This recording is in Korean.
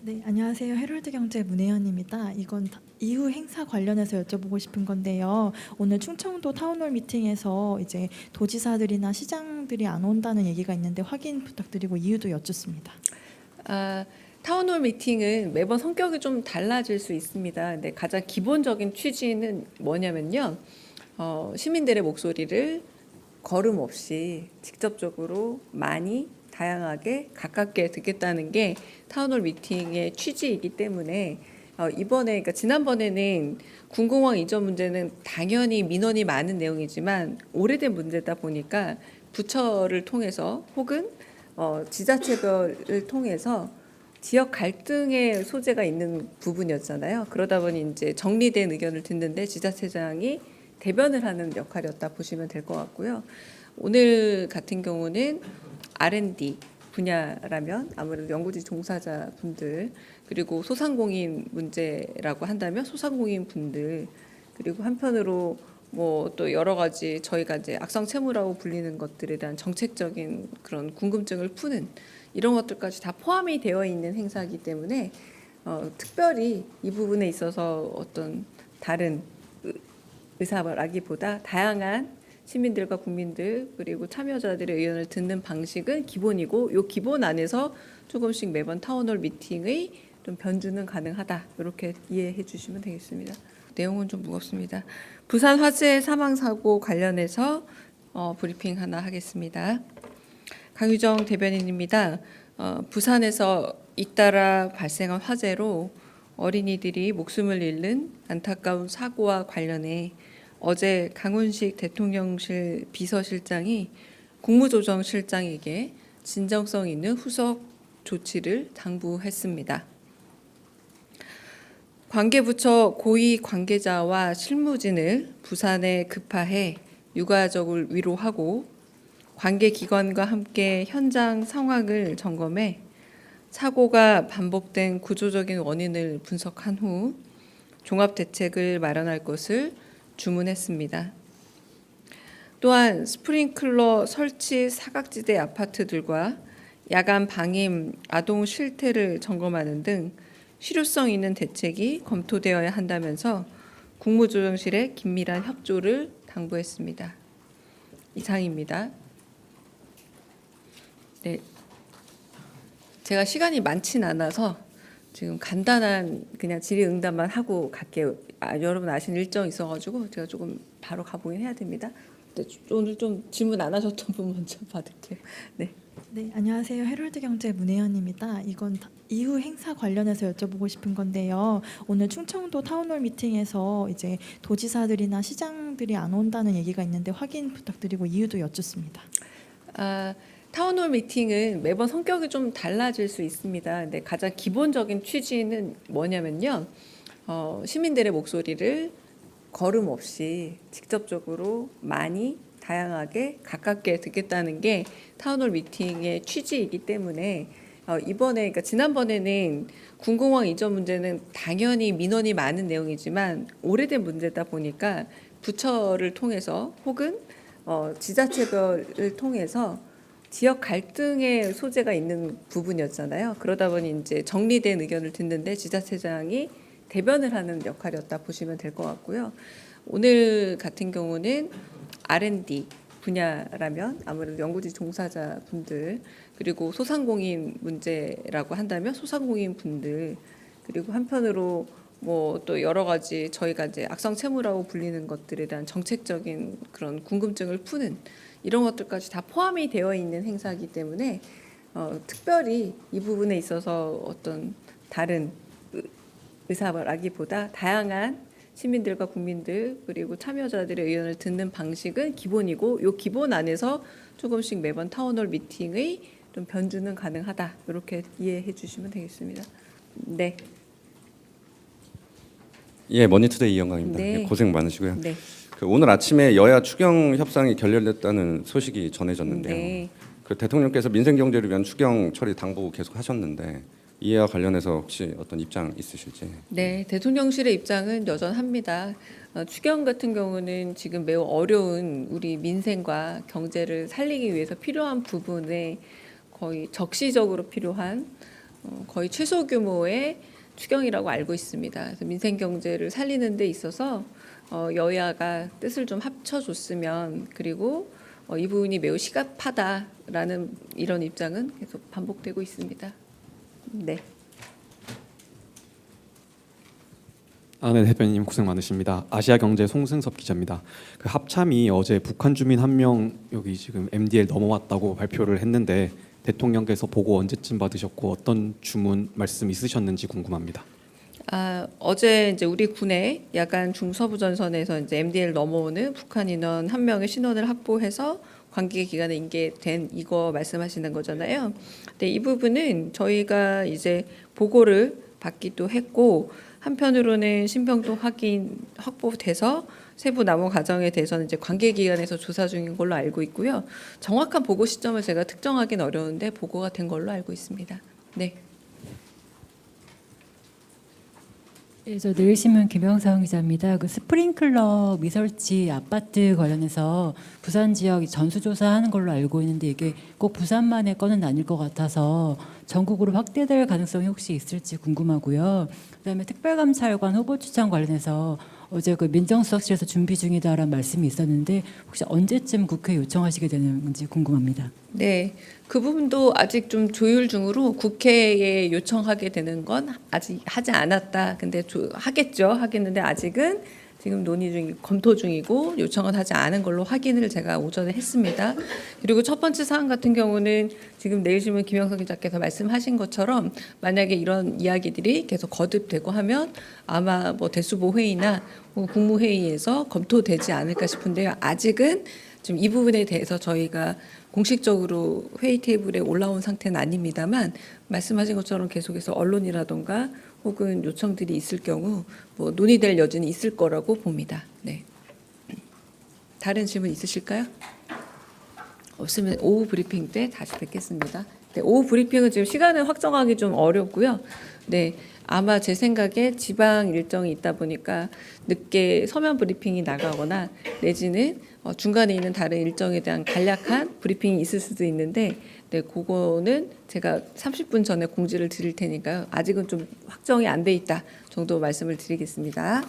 네, 안녕하세요. 헤럴드 경제 문혜연입니다. 이건 이후 행사 관련해서 여쭤보고 싶은 건데요. 오늘 충청도 타운홀 미팅에서 이제 도지사들이나 시장들이 안 온다는 얘기가 있는데 확인 부탁드리고 이유도 여쭙습니다. 타운홀 미팅은 매번 성격이 좀 달라질 수 있습니다. 근데 가장 기본적인 취지는 뭐냐면요. 시민들의 목소리를 거름 없이 직접적으로 많이 다양하게 가깝게 듣겠다는 게 타운홀 미팅의 취지이기 때문에 이번에 그러니까 지난번에는 군공항 이전 문제는 당연히 민원이 많은 내용이지만 오래된 문제다 보니까 부처를 통해서 혹은 지자체별을 통해서 지역 갈등의 소재가 있는 부분이었잖아요. 그러다 보니 이제 정리된 의견을 듣는데 지자체장이 대변을 하는 역할이었다 보시면 될 것 같고요. 오늘 같은 경우는 R&D 분야라면 아무래도 연구지 종사자분들 그리고 소상공인 문제라고 한다면 소상공인 분들 그리고 한편으로 뭐 또 여러 가지 저희가 이제 악성 채무라고 불리는 것들에 대한 정책적인 그런 궁금증을 푸는 이런 것들까지 다 포함이 되어 있는 행사이기 때문에 특별히 이 부분에 있어서 어떤 다른 의사라기보다 다양한 시민들과 국민들 그리고 참여자들의 의견을 듣는 방식은 기본이고 이 기본 안에서 조금씩 매번 타운홀 미팅의 좀 변주는 가능하다 이렇게 이해해 주시면 되겠습니다. 내용은 좀 무겁습니다. 부산 화재 사망 사고 관련해서 브리핑 하나 하겠습니다. 강유정 대변인입니다. 부산에서 잇따라 발생한 화재로 어린이들이 목숨을 잃는 안타까운 사고와 관련해 어제 강훈식 대통령실 비서실장이 국무조정실장에게 진정성 있는 후속 조치를 당부했습니다. 관계부처 고위 관계자와 실무진을 부산에 급파해 유가족을 위로하고 관계기관과 함께 현장 상황을 점검해 사고가 반복된 구조적인 원인을 분석한 후 종합대책을 마련할 것을 주문했습니다. 또한 스프링클러 설치 사각지대 아파트들과 야간 방임, 아동 실태를 점검하는 등 실효성 있는 대책이 검토되어야 한다면서 국무조정실에 긴밀한 협조를 당부했습니다. 이상입니다. 네, 제가 시간이 많진 않아서 지금 간단한 그냥 질의응답만 하고 갈게요. 여러분 아시는 일정이 있어가지고 제가 조금 바로 가보긴 해야 됩니다. 오늘 좀 질문 안 하셨던 분 먼저 받을게요. 네. 네, 안녕하세요. 헤럴드 경제 문혜연입니다. 이건 이후 행사 관련해서 여쭤보고 싶은 건데요. 오늘 충청도 타운홀 미팅에서 이제 도지사들이나 시장들이 안 온다는 얘기가 있는데 확인 부탁드리고 이유도 여쭙습니다. 타운홀 미팅은 매번 성격이 좀 달라질 수 있습니다. 근데 가장 기본적인 취지는 뭐냐면요. 시민들의 목소리를 거름 없이 직접적으로 많이 다양하게 가깝게 듣겠다는 게 타운홀 미팅의 취지이기 때문에 이번에 그러니까 지난번에는 군공항 이전 문제는 당연히 민원이 많은 내용이지만 오래된 문제다 보니까 부처를 통해서 혹은 지자체별을 통해서 지역 갈등의 소재가 있는 부분이었잖아요. 그러다 보니 이제 정리된 의견을 듣는데 지자체장이 대변을 하는 역할이었다 보시면 될 것 같고요. 오늘 같은 경우는 R&D 분야라면 아무래도 연구지 종사자분들 그리고 소상공인 문제라고 한다면 소상공인 분들 그리고 한편으로 뭐 또 여러 가지 저희가 이제 악성 채무라고 불리는 것들에 대한 정책적인 그런 궁금증을 푸는 이런 것들까지 다 포함이 되어 있는 행사이기 때문에 특별히 이 부분에 있어서 어떤 다른 의사라기보다 다양한 시민들과 국민들 그리고 참여자들의 의견을 듣는 방식은 기본이고 이 기본 안에서 조금씩 매번 타운홀 미팅의 좀 변주는 가능하다 이렇게 이해해 주시면 되겠습니다. 네. 예, 머니투데이 이영광입니다. 네. 예, 고생 많으시고요. 네. 오늘 아침에 여야 추경 협상이 결렬됐다는 소식이 전해졌는데요. 네. 대통령께서 민생 경제를 위한 추경 처리 당부 계속 하셨는데 이와 관련해서 혹시 어떤 입장 있으실지? 네, 대통령실의 입장은 여전합니다. 추경 같은 경우는 지금 매우 어려운 우리 민생과 경제를 살리기 위해서 필요한 부분에 거의 적시적으로 필요한 거의 최소 규모의 추경이라고 알고 있습니다. 그래서 민생 경제를 살리는 데 있어서 여야가 뜻을 좀 합쳐줬으면, 그리고 이 부분이 매우 시급하다라는 이런 입장은 계속 반복되고 있습니다. 네. 네, 대표님 고생 많으십니다. 아시아경제 송승섭 기자입니다. 그 합참이 어제 북한 주민 한 명 여기 지금 MDL 넘어왔다고 발표를 했는데 대통령께서 보고 언제쯤 받으셨고 어떤 주문 말씀 있으셨는지 궁금합니다. 어제 이제 우리 군의 야간 중서부 전선에서 이제 MDL 넘어오는 북한 인원 한 명의 신원을 확보해서 관계 기간에 인계된 이거 말씀하시는 거잖아요. 근데 이 부분은 저희가 이제 보고를 받기도 했고, 한편으로는 신병도 확보돼서 세부 남은 과정에 대해서는 이제 관계 기관에서 조사 중인 걸로 알고 있고요. 정확한 보고 시점을 제가 특정하기는 어려운데 보고가 된 걸로 알고 있습니다. 네. 네, 저 내일신문 김영상 기자입니다. 그 스프링클러 미설치 아파트 관련해서 부산 지역 전수조사하는 걸로 알고 있는데 이게 꼭 부산만의 건은 아닐 것 같아서 전국으로 확대될 가능성이 혹시 있을지 궁금하고요. 그다음에 특별감찰관 후보 추천 관련해서 어제 그 민정수석실에서 준비 중이다라는 말씀이 있었는데 혹시 언제쯤 국회에 요청하시게 되는지 궁금합니다. 네, 그 부분도 아직 좀 조율 중으로 국회에 요청하게 되는 건 아직 하지 않았다. 근데 하겠죠. 하겠는데 아직은 지금 검토 중이고 요청은 하지 않은 걸로 확인을 제가 오전에 했습니다. 그리고 첫 번째 사안 같은 경우는 지금 내일신문 김영석 기자께서 말씀하신 것처럼 만약에 이런 이야기들이 계속 거듭되고 하면 아마 뭐 대수보 회의나 국무회의에서 검토되지 않을까 싶은데요. 아직은 지금 이 부분에 대해서 저희가 공식적으로 회의 테이블에 올라온 상태는 아닙니다만, 말씀하신 것처럼 계속해서 언론이라던가 혹은 요청들이 있을 경우 뭐 논의될 여지는 있을 거라고 봅니다. 네. 다른 질문 있으실까요? 없으면 오후 브리핑 때 다시 뵙겠습니다. 네, 오후 브리핑은 지금 시간을 확정하기 좀 어렵고요. 네, 아마 제 생각에 지방 일정이 있다 보니까 늦게 서면 브리핑이 나가거나 내지는 중간에 있는 다른 일정에 대한 간략한 브리핑이 있을 수도 있는데, 네, 그거는 제가 30분 전에 공지를 드릴 테니까요. 아직은 좀 확정이 안 돼 있다 정도 말씀을 드리겠습니다.